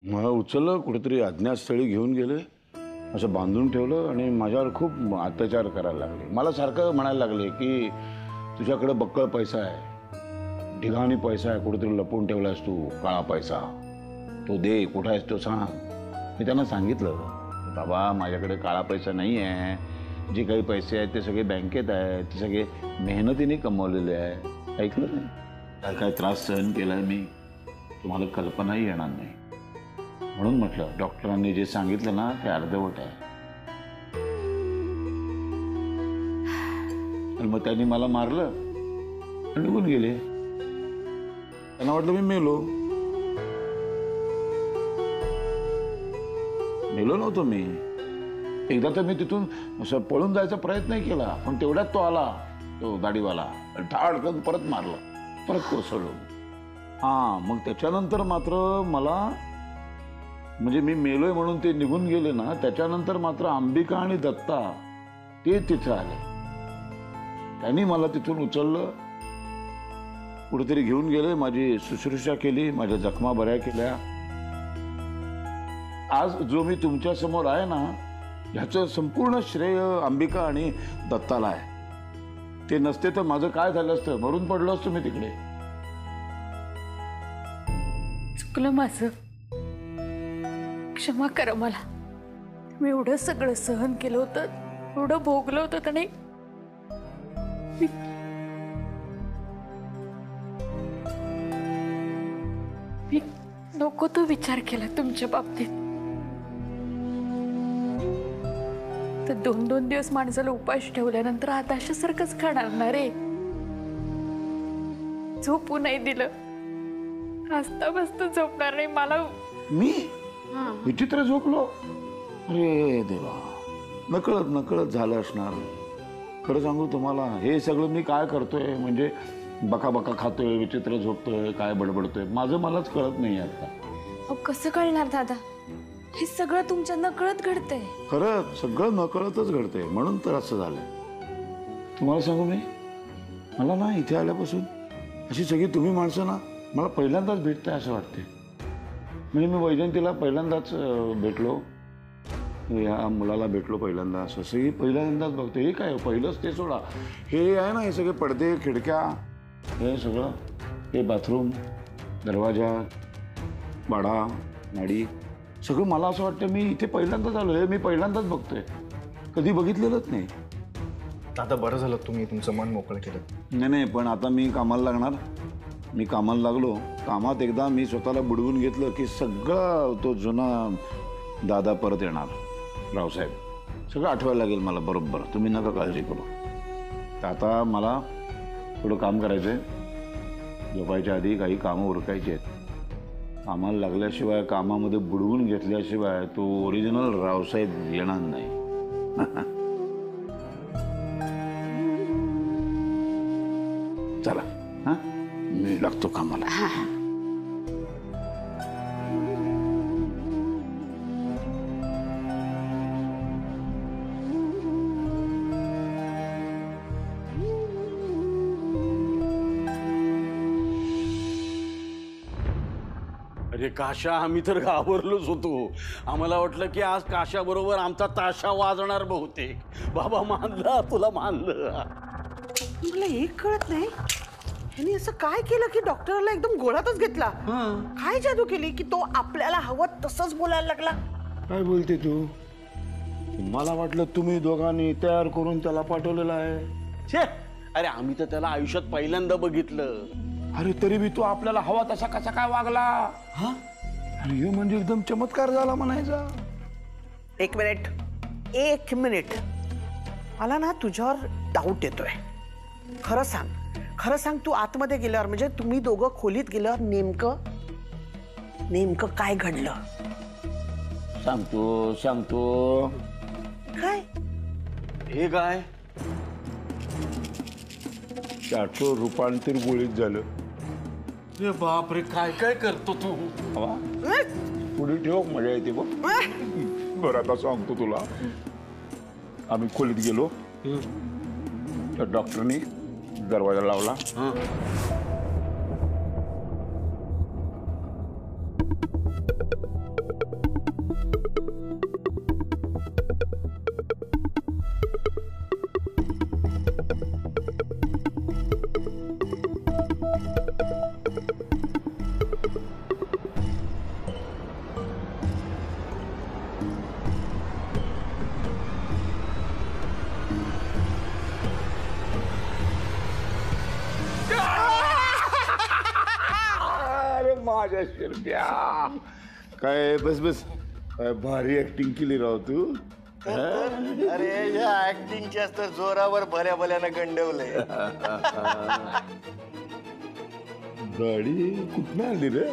मला उचललं, कुठेतरी अज्ञातस्थळी घेऊन गेले, असं बांधून ठेवलं आणि माझ्यावर खूप अत्याचार करायला लागले. मला सारखं म्हणायला लागले की तुझ्याकडे बक्कळ पैसा आहे, ढिगाणी पैसा आहे, कुठेतरी लपवून ठेवलास तू, काळा पैसा, तो दे, कुठं आहेस तो सांग. मी त्यांना सांगितलं, बाबा माझ्याकडे काळा पैसा नाही आहे, जे काही पैसे आहेत ते सगळे बँकेत आहेत, ते सगळे मेहनतीने कमवलेले आहे. ऐकलं नाही, काय काय त्रास सहन केलाय मी, तुम्हाला कल्पनाही येणार नाही. म्हणून म्हटलं डॉक्टरांनी जे सांगितलं ना ते अर्धवट आहे. आणि मग त्यांनी मला मारलं आणि निघून गेले. त्यांना वाटलं मी मेलो. मेलो नव्हतो मी. एकदा तर मी तिथून असं पळून जायचा प्रयत्न केला, पण तेवढ्यात तो आला, तो दाढीवाला, ठाडकन परत मारलं, परत कोसळलो. मग त्याच्यानंतर मात्र मला, म्हणजे मी मेलोय म्हणून ते निघून गेले ना, त्याच्यानंतर मात्र अंबिका आणि दत्ता ते तिथे आले. त्यांनी मला तिथून उचललं, कुठेतरी घेऊन गेले, माझी शुश्रूषा केली, माझ्या जखमा बऱ्या केल्या. आज जो मी तुमच्या समोर आहे ना, ह्याचं संपूर्ण श्रेय अंबिका आणि दत्ताला आहे. ते नसते तर माझं काय झालं असतं, मरून पडलो असतो मी तिकडे. चुकलं माझं, क्षमा करा मला. मी एवढं सगळं सहन केलं होतं, एवढं भोगलं होतं, आणि मी नको तो विचार केला तुमच्या बाबतीत. तर 2-2 दिवस माणसाला उपाशी ठेवल्यानंतर आता अशासारखंच खाणार ना रे. झोपू नाही दिलं, हसता बसता झोपणार नाही मला. मी विचित्र झोपलो. अरे देवा, नकळत नकळत झालं असणार. खरं सांगू तुम्हाला, हे सगळं मी काय करतोय, म्हणजे बका बका खातोय, विचित्र झोपतोय, काय बडबडतोय, माझं मलाच कळत नाही आता. कसं कळणार दादा, हे सगळं तुमच्या नकळत घडतंय. खरं सगळं नकळतच घडतंय, म्हणून तर असं झालंय. तुम्हाला सांगू मी, मला ना इथे आल्यापासून अशी सगळी तुम्ही माणसं ना मला पहिल्यांदाच भेटताय असं वाटते. म्हणजे मी वैजयंतीला पहिल्यांदाच भेटलो, या मुलाला भेटलो पहिल्यांदा, असं सगळी पहिल्यांदाच बघतो. हे काय पहिलंच ते सोडा, हे आहे ना, हे सगळे पडदे, खिडक्या, हे सगळं, हे बाथरूम, दरवाजा, वाडा, नाडी, सगळं मला असं वाटतं मी इथे पहिल्यांदाच आलो. हे मी पहिल्यांदाच बघतोय, कधी बघितलेलंच नाही. दादा बरं झालं तुम्ही तुमचं मन मोकळं केलं. नाही, पण आता मी कामाला लागणार. मी कामाला लागलो, कामात एकदा मी स्वतःला बुडवून घेतलं की सगळं तो जुना दादा परत येणार. रावसाहेब सगळं आठवायला लागेल मला बरोबर. तुम्ही नका काळजी करू. तर आता मला थोडं काम करायचं आहे. झोपायच्या आधी काही कामं उरकायची आहेत. कामाला लागल्याशिवाय, कामामध्ये बुडवून घेतल्याशिवाय तो ओरिजिनल रावसाहेब येणार नाही. चला, मी लागतो कामाला. अरे काशा, आम्ही तर घाबरलोच होतो. आम्हाला वाटलं की आज काशा बरोबर आमचा ताशा वाजणार बहुतेक. बाबा मानला, तुला मानलं. मला एक कळत नाही, ह्यानी असं काय केलं की डॉक्टरला एकदम गोळातच घेतला. काय जादू केली की तो आपल्याला हवं तसंच बोलायला लागला. काय बोलते तू? मला वाटलं तुम्ही दोघांनी तयार करून त्याला पाठवलेलं आहे. छे, अरे आम्ही तर त्याला आयुष्यात पहिल्यांदा बघितलं. अरे तरी बी तो आपल्याला हवा तसा कसा काय वागला? अरे म्हणजे एकदम चमत्कार झाला म्हणायचा. एक मिनिट, मला ना तुझ्यावर डाऊट येतोय. खरं सांग, तू आतमध्ये गेल्यावर, म्हणजे तुम्ही दोघं खोलीत गेल्यावर नेमकं काय घडलं? सांगतो. काय हे काय? त्याचं रूपांतर गोळीत झालं. रे बाप रे, काय काय करतो तू? पुढे ठेव, मजा येते बघ. बरं आता सांगतो तुला. आम्ही खोलीत गेलो, तर डॉक्टरनी दरवाजा लावला. माझ्या शिरप्या. काय बस बस, काय भारी ऍक्टिंग केली राव तू. अरे या ऍक्टिंगच्या तर जोरावर भल्या भल्यानं गंडवलंय. गाडी कुठं आली रे?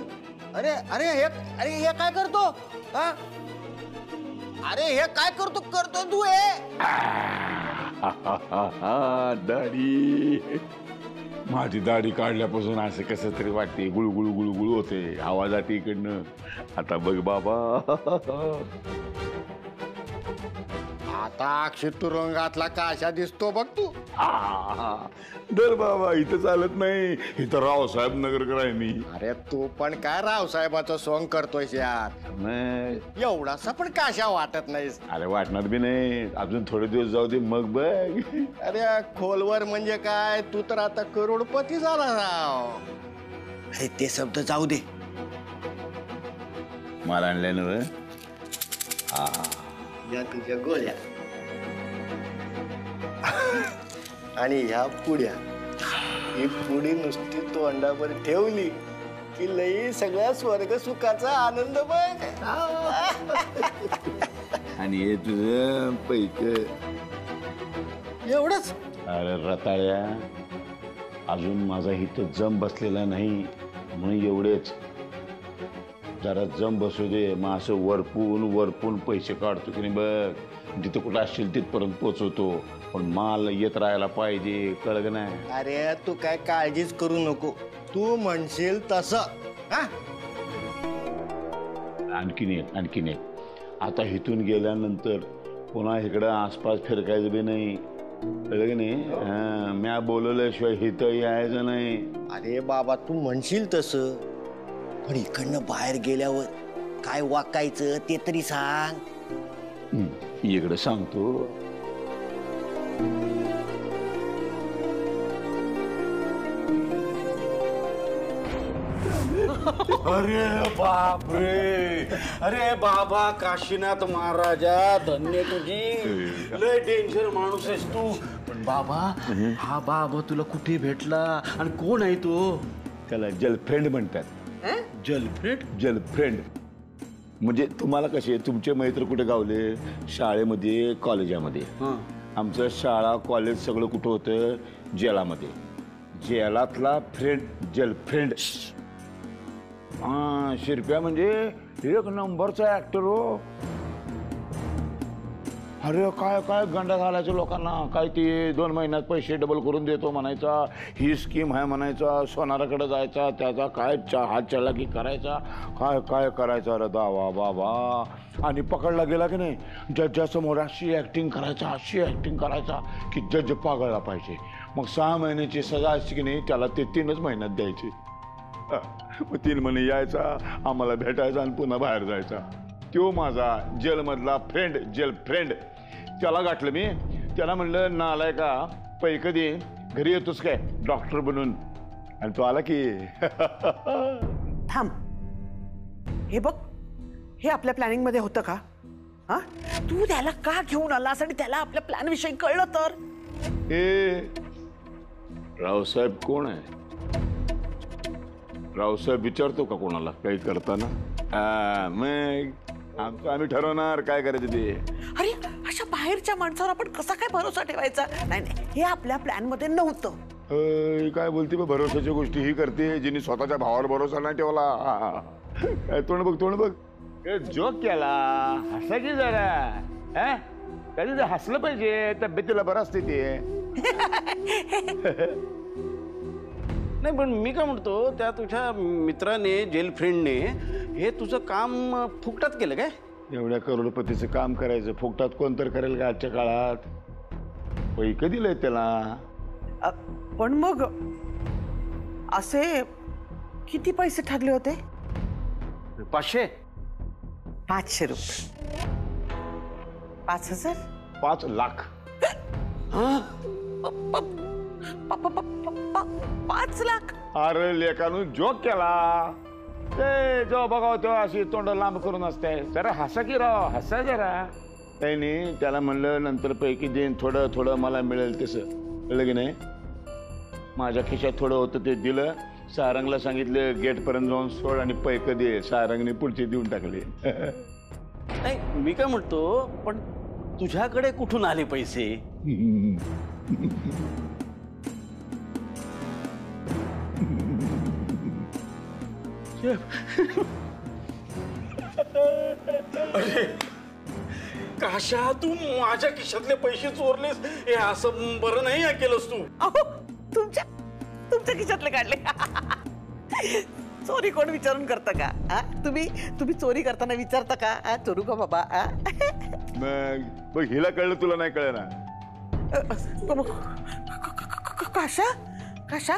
अरे अरे हे काय करतो हा? अरे हे काय करतो तू हे? दाढी. माझी दाढी काढल्यापासून असं कसं तरी वाटते, गुळगुळ गुळगुळ होते, आवाज जाते इकडनं. आता बघ बाबा, आता अक्षय तुरुंगातला काशा दिसतो बघ तू. दर बाबा इथं चालत नाही, इथं रावसाहेब नगरकर आहे मी. अरे तू पण काय रावसाहेबाचं सॉंग करतोय यार. नाही, एवढासा पण काशा वाटत नाहीस. अरे वाटणार बी नाही, अजून थोडे दिवस जाऊ दे मग बघ. अरे खोलवर म्हणजे काय, तू तर आता करोडपती झाला राव. अरे ते शब्द जाऊ दे. मला आणलं ना या तुझ्या गोळ्या आणि ह्या पुड्या. ही पुडी नुसती तोंडावर ठेवली की लई सगळ्या स्वर्ग सुखाचा आनंद बघ. आणि हे तुझं पैक. एवढंच? अरे रताळ्या, अजून माझा इथं जम बसलेला नाही म्हणून एवढेच. जरा जम बसू दे, मग असं वरपून पैसे काढतो की नाही बघ. जिथं कुठं असशील तिथपर्यंत पोचवतो, पण माल येत राहायला पाहिजे, कळग नाही. अरे तू काय काळजीच करू नको, तू म्हणशील तसं. आणखीन एक. आता इथून गेल्यानंतर पुन्हा इकडं आसपास फिरकायचं बी नाही, कळलं की नाही. म्या बोलवल्याशिवाय इथं यायचं नाही. अरे बाबा तू म्हणशील तसं, पण इकडनं बाहेर गेल्यावर काय वाकायचं ते तरी सांग. इकडं सांगतो. अरे बापरे, अरे बाबा काशीनाथ महाराजा, धन्य तुझी. लय डेंजर माणूस आहेस तू. पण बाबा, हा बाबा तुला कुठे भेटला आणि कोण आहे तो? त्याला जलफ्रेंड म्हणतात. जलफ्रेंड म्हणजे तुम्हाला कसे तुमचे मैत्र कुठे गावले? शाळेमध्ये, कॉलेजामध्ये. आमचं शाळा कॉलेज सगळं कुठं होतं? जेलामध्ये. जेलातला फ्रेंड जलफ्रेंड. शिरप्या म्हणजे एक नंबरचा ऍक्टर हो. अरे काय काय गंडा घालायचं लोकांना. काय ते 2 महिन्यात पैसे डबल करून देतो म्हणायचा, ही स्कीम आहे म्हणायचा, सोनाराकडे जायचा, त्याचा काय हात चलाकी करायचा, काय काय करायचा रे दावा बाबा. आणि पकडला गेला की नाही, जजासमोर अशी ऍक्टिंग करायचा की जज पागळला पाहिजे. मग 6 महिन्याची सजा असते की नाही, त्याला ते 3च महिन्यात द्यायची. मग 3 महिने यायचा, आम्हाला भेटायचा आणि पुन्हा बाहेर जायचा. तो माझा जेलमधला फ्रेंड, जलफ्रेंड. त्याला गाठलं मी. त्याला म्हणलं, नालाय का पै कधी घरी येतोस काय डॉक्टर बनून? आणि तो आला की. थांब, हे बघ, हे आपल्या प्लॅनिंग मध्ये होतं का? हा, तू त्याला का घेऊन आलास आणि त्याला आपल्या प्लॅन विषयी कळलं तर? हे रावसाहेब कोण आहे? रावसाहेब विचारतो का कोणाला काही करताना? मग आम्ही ठरवणार काय करायचं ते. अरे अशा बाहेरच्या माणसावर आपण कसा काय भरोसा ठेवायचा? नाही, हे आपल्या प्लॅन मध्ये नव्हतं. काय बोलते बा, भरोशाच्या गोष्टी ही करते जिने स्वतःच्या भावावर भरोसा नाही ठेवला. काय तोंड बघ. जोक केला, हसा की जरा. कधी हसलं पाहिजे, तब्येतीला बरं असते ते. नाही पण मी काय म्हणतो, त्या तुझ्या मित्राने, जेल फ्रेंडने हे तुझं काम फुकटात केलं काय? एवढ्या करोडपतीचं काम करायचं फुकटात कोण तर करेल का आजच्या काळात? पैक दिलंय त्याला. पण मग असे किती पैसे ठरले होते? 500. 500 रुपये. 5000? 5 लाख. 5 लाख? अरे लेकानू जोक केला. ते जो बघाव तेव्हा अशी तोंड लांब करून असते. जरा हसा की राव, हसा जरा. त्याने त्याला म्हणलं नंतर पैकी देईन, थोडं मला मिळेल तसं. कळलं की नाही? माझ्या खिशात थोडं होतं ते दिलं. सारंगला सांगितलं गेटपर्यंत जाऊन सोड आणि पैक दे. सारंगने पुढचे देऊन टाकले. नाही मी काय म्हणतो, पण तुझ्याकडे कुठून आले पैसे? अरे काशा, तू माझ्या खिशातले पैसे चोरलेस हे असं बरं नाही केलंस तू. अहो तुमच्या खिशातले काढले. चोरी कोण विचारून करतं का? तुम्ही चोरी करताना विचारता का? चोरू का बाबा? मग हिला कळलं, तुला नाही कळलं ना? काशा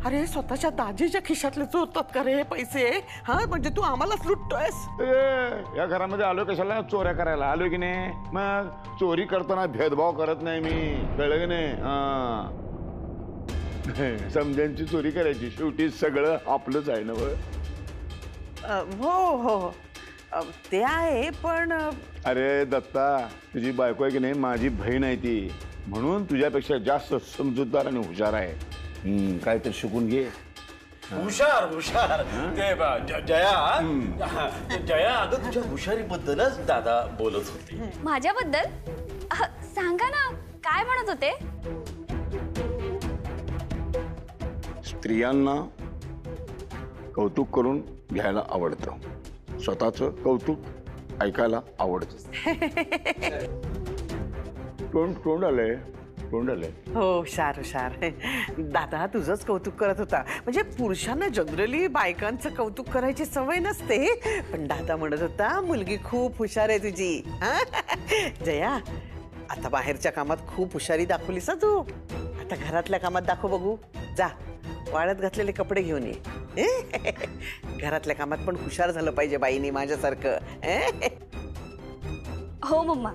अरे स्वतःच्या दाजीच्या खिशातले चोरतात का रे पैसे? म्हणजे तू आम्हालाच लुटतोयस. या घरामध्ये आलोय कशाला? चोऱ्या करायला आलोय की नाही? मग चोरी करताना भेदभाव करत नाही मी, कळलं की नाही? समजांची चोरी करायची, शेवटी सगळं आपलंच आहे ना. हो ते आहे, पण अरे दत्ता, तुझी बायको आहे की नाही, माझी बहीण आहे ती, म्हणून तुझ्यापेक्षा जास्त समजूतदार आणि हुशार आहे. काय तर शिकून घे. हुशार ते जया अगं तुझ्या हुशारीबद्दलच दादा बोलत होते. माझ्याबद्दल? सांगा ना, काय म्हणत होते? स्त्रियांना कौतुक करून घ्यायला आवडतं, स्वतःचं कौतुक ऐकायला आवडतं. तोंड आलंय. हो हुशार. दादा तुझंच कौतुक करत होता. म्हणजे पुरुषांना जनरली बायकांचं कौतुक करायची सवय नसते, पण दादा म्हणत होता मुलगी खूप हुशार आहे तुझी. जया, आता बाहेरच्या कामात खूप हुशारी दाखवलीस तू. आता घरातल्या कामात दाखव बघू. जा, वाळत घातलेले कपडे घेऊन ये. घरातल्या कामात पण हुशार झालं पाहिजे बाईनी माझ्यासारखं. हो मम्मा.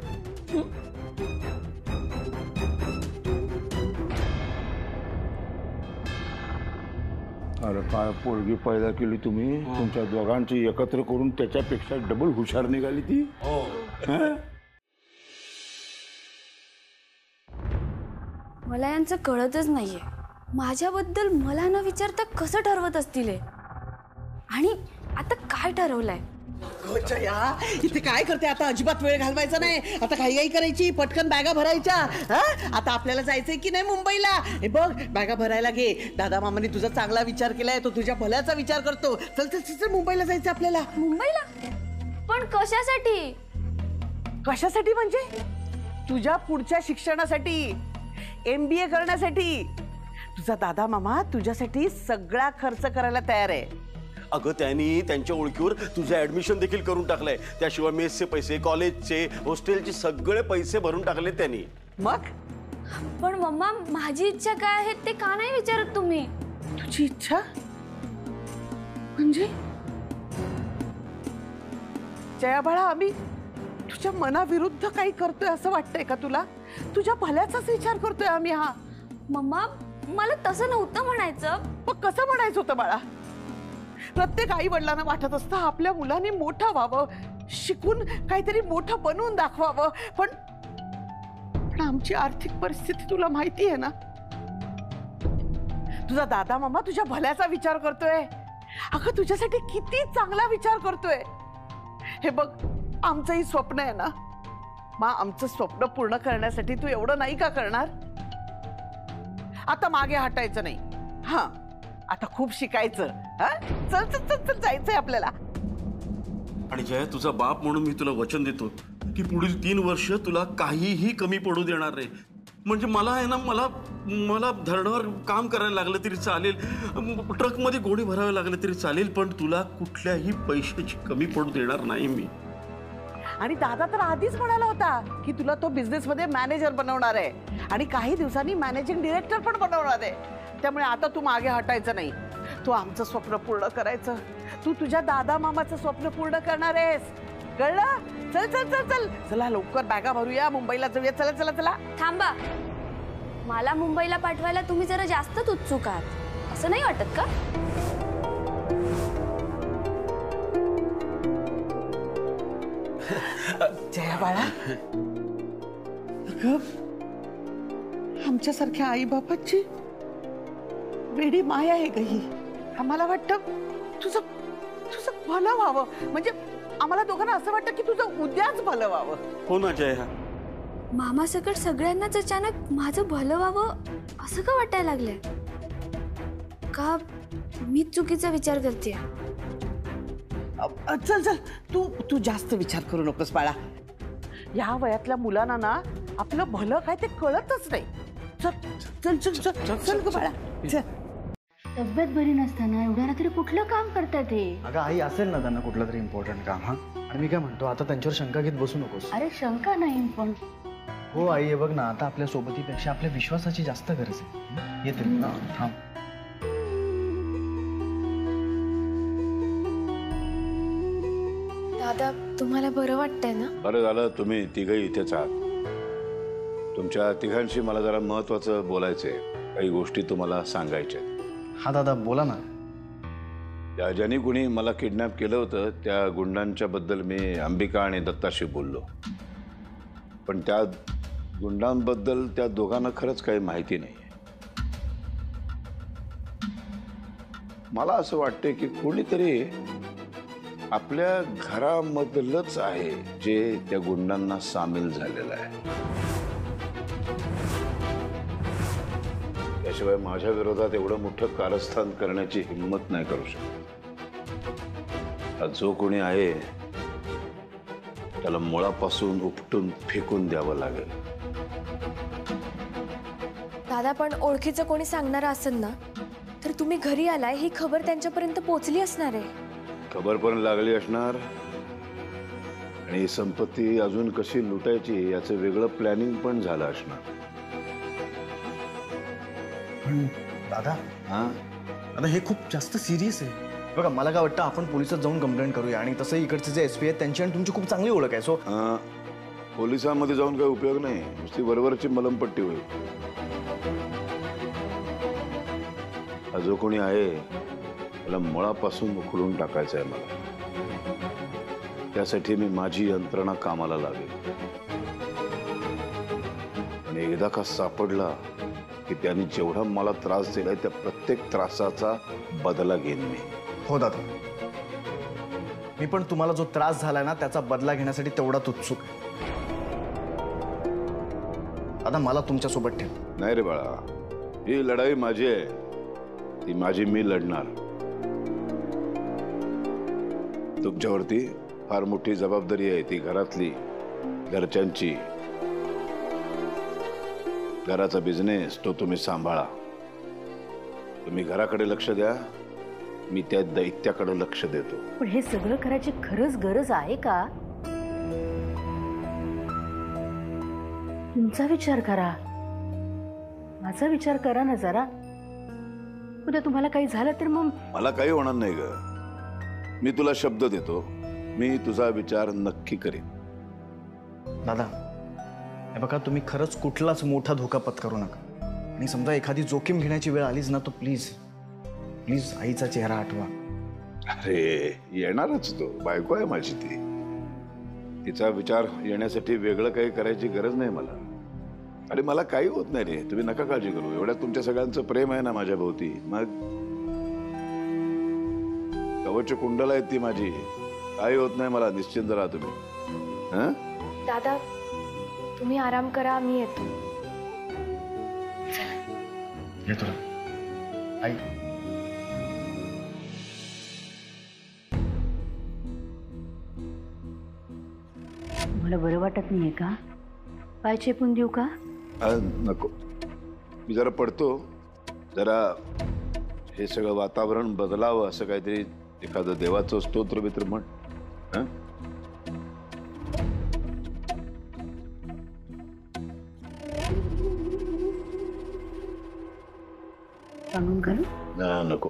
अरे काय पोरगी पैदा केली तुम्ही. तुमच्या दोघांची एकत्र करून त्याच्यापेक्षा डबल हुशार निघाली ती. मला यांचं कळतच नाहीये, माझ्याबद्दल मला न विचारता कसं ठरवत असतील हे. आणि आता काय ठरवलंय? जया, इथे काय करते आता? अजिबात वेळ घालवायचा नाही. आता घाई करायची, पटकन बॅगा भरायच्या. आता आपल्याला जायचंय की नाही मुंबईला? हे बघ, बॅगा भरायला घे. दादा मामाने तुझा चांगला विचार केलाय, तो तुझ्या भल्याचा विचार करतो. चल मुंबईला जायचं आपल्याला. मुंबईला? पण कशासाठी? कशासाठी म्हणजे? तुझ्या पुढच्या शिक्षणासाठी, MBA करण्यासाठी. तुझा दादा मामा तुझ्यासाठी सगळा खर्च करायला तयार आहे. अगं त्यांनी त्यांच्या ओळखीवर तुझं ऍडमिशन देखील करून टाकलंय. त्याशिवाय मेसचे पैसे, कॉलेजचे, हॉस्टेलचे सगळे पैसे भरून टाकले त्यांनी. मग पण मम्मा, माझी इच्छा काय आहे ते का नाही विचारत तुम्ही? तुझी इच्छा म्हणजे? जया बाळा, आम्ही तुझ्या मनाविरुद्ध काही करतोय असं वाटतंय का तुला? तुझ्या भल्याचाच विचार करतोय आम्ही. मम्मा, मला तसं नव्हतं म्हणायचं. मग कसं म्हणायचं होतं बाळा? प्रत्येक आई वडिलांना वाटत असतं आपल्या मुलाने मोठं व्हावं, शिकून काहीतरी मोठं बनवून दाखवावं. पण आमची आर्थिक परिस्थिती तुला माहिती आहे ना. तुझा दादा मामा तुझ्या भल्याचा विचार करतोय. अगं तुझ्यासाठी किती चांगला विचार करतोय. हे बघ, आमचंही स्वप्न आहे ना. मग आमचं स्वप्न पूर्ण करण्यासाठी तू एवढं नाही का करणार? आता मागे हटायचं नाही. आता खूप शिकायचं. चल जायचंय आपल्याला. आणि जय, तुझा बाप म्हणून मी तुला वचन देतो की पुढील 3 वर्ष तुला काहीही कमी पडू देणार नाही. म्हणजे मला आहे ना, मला धरणावर काम करायला लागलं तरी चालेल, ट्रकमध्ये गोणी भरावे लागले तरी चालेल, पण तुला कुठल्याही पैशाची कमी पडू देणार नाही मी. आणि दादा तर आधीच म्हणाला होता की तुला तो बिझनेस मध्ये मॅनेजर बनवणार आहे आणि काही दिवसांनी मॅनेजिंग डिरेक्टर पण बनवणार आहे. त्यामुळे आता तू मागे हटायचं नाही. तू आमचं स्वप्न पूर्ण करायचं. तू तुझ्या दादा मामाचं स्वप्न पूर्ण करणार आहेस. कळलं? चल चल चल चल चला लवकर बॅगा भरूया, मुंबईला जाऊया. चला चला चला. थांबा, मला मुंबईला पाठवायला तुम्ही जरा जास्तच उत्सुक आहात, असं नाही वाटत का? जया बाळा, आमच्यासारख्या आई बापाची वेडी माया आहे का ही? आम्हाला वाटतं तुझं तुझं भलं व्हावं, म्हणजे आम्हाला दोघांना असं वाटतं की तुझं उद्याच भलं व्हावं. हो ना जया, मामा सकट सगळ्यांनाच अचानक माझं भलं व्हावं असं का वाटायला लागलंय? का मीच चुकीचा विचार करते? चल चल, तू तू जास्त विचार करू नकोस बाळा. या वयातल्या मुलांना ना आपलं भलं काय ते कळतच नाही. चल चल चल चल चल ग बाळा, चल. तब्येत बरी नसताना एवढ्या रात्री कुठलं काम करतात हे? अगं आई, असेल ना त्यांना कुठलं तरी इम्पॉर्टंट काम. हा, आणि मी काय म्हणतो, आता त्यांच्यावर शंका घेत बसू नकोस. अरे शंका नाही, पण हो आई, हे बघ ना, आता आपल्या सोबतीपेक्षा आपल्या विश्वासाची जास्त गरज आहे. येते ना, थांब. दादा, तुम्हाला बरं वाटतंय ना? बरं झालं तुम्ही तिघही इथेच आहात. तुमच्या तिघांशी मला जरा महत्वाचं बोलायचंय. काही गोष्टी तुम्हाला सांगायच्या. हा दादा, बोला ना. त्या ज्यांनी कुणी मला किडनॅप केलं होतं त्या गुंडांच्या बद्दल मी अंबिका आणि दत्ताशी बोललो. पण त्या गुंडांबद्दल त्या दोघांना खरंच काही माहिती नाही. मला असं वाटतं की कोणीतरी आपल्या घरामधलंच आहे जे त्या गुंडांना सामील झालेलं आहे. त्याशिवाय माझ्या विरोधात एवढं मोठं कारस्थान करण्याची हिंमत नाही करू शकत. जो कोणी आहे त्याला मुळापासून उपटून फेकून द्यावं लागेल. दादा, पण ओळखीचं कोणी सांगणार असेल ना तर तुम्ही घरी आलाय ही खबर त्यांच्यापर्यंत पोहोचली असणार आहे. खबर पण लागली असणार आणि संपत्ती अजून कशी लुटायची याचं वेगळं प्लॅनिंग पण झालं असणार. दादा, हा, आता हे खूप जास्त सिरियस आहे. बघा, मला काय वाटतं, आपण पोलिसात जाऊन कंप्लेंट करूया. आणि तसंही इकडचे जे SP आहेत त्यांची आणि तुमची खूप चांगली ओळख आहे. सो पोलिसांमध्ये जाऊन काही उपयोग नाही. नुसती वरवरची मलमपट्टी होईल. हा जो कोणी आहे त्याला मुळापासून उखडून टाकायचं आहे मला. त्यासाठी मी माझी यंत्रणा कामाला लावेल. आणि एकदा का सापडला की त्यांनी जेवढा मला त्रास दिलाय त्या प्रत्येक त्रासाचा बदला घेईन मी. हो दादा, मी पण तुम्हाला जो त्रास झालाय ना त्याचा बदला घेण्यासाठी तेवढाच उत्सुक आहे. आता मला तुमच्या सोबत ठेव. नाही रे बाळा, ही लढाई माझी आहे. ती माझी मी लढणार. तुमच्यावरती फार मोठी जबाबदारी आहे. ती घरातली, घरच्यांची. घराचा बिझनेस तो तुम्ही सांभाळा. तुम्ही घराकडे लक्ष द्या, मी त्या दैत्याकडे लक्ष देतो. पण हे सगळं करायची खरंच गरज आहे का? तुमचा विचार करा, माझा विचार करा ना जरा. उद्या तुम्हाला काही झालं तर मग मला काही होणार नाही ग. मी तुला शब्द देतो, मी तुझा विचार नक्की करीन. दादा, हे बघा, तुम्ही खरंच कुठलाच मोठा धोका पत्करू नका. आणि समजा एखादी जोखीम घेण्याची वेळ आलीच ना, तो प्लीज प्लीज आईचा चेहरा आठवा. अरे येणारच तो. बायको आहे माझी ती. तिचा विचार येण्यासाठी वेगळं काही करायची गरज नाही मला. अरे मला काही होत नाही रे. तुम्ही नका काळजी करू. एवढ्यात तुमच्या सगळ्यांचं प्रेम आहे ना माझ्या भोवती. मग कवच कुंडल आहेत ती माझी. काही होत नाही मला. निश्चिंत राहा तुम्ही. हं? दादा, तुम्ही आराम करा, मी येतो. येतो ना आई. मला बरं वाटत नाहीये का? पाय चेपून देऊ का? नको, मी जरा पडतो. जरा हे सगळं वातावरण बदलावं असं काहीतरी एखादं देवाचं स्तोत्र बित्र म्हण. हं? सांगून घालू? नको.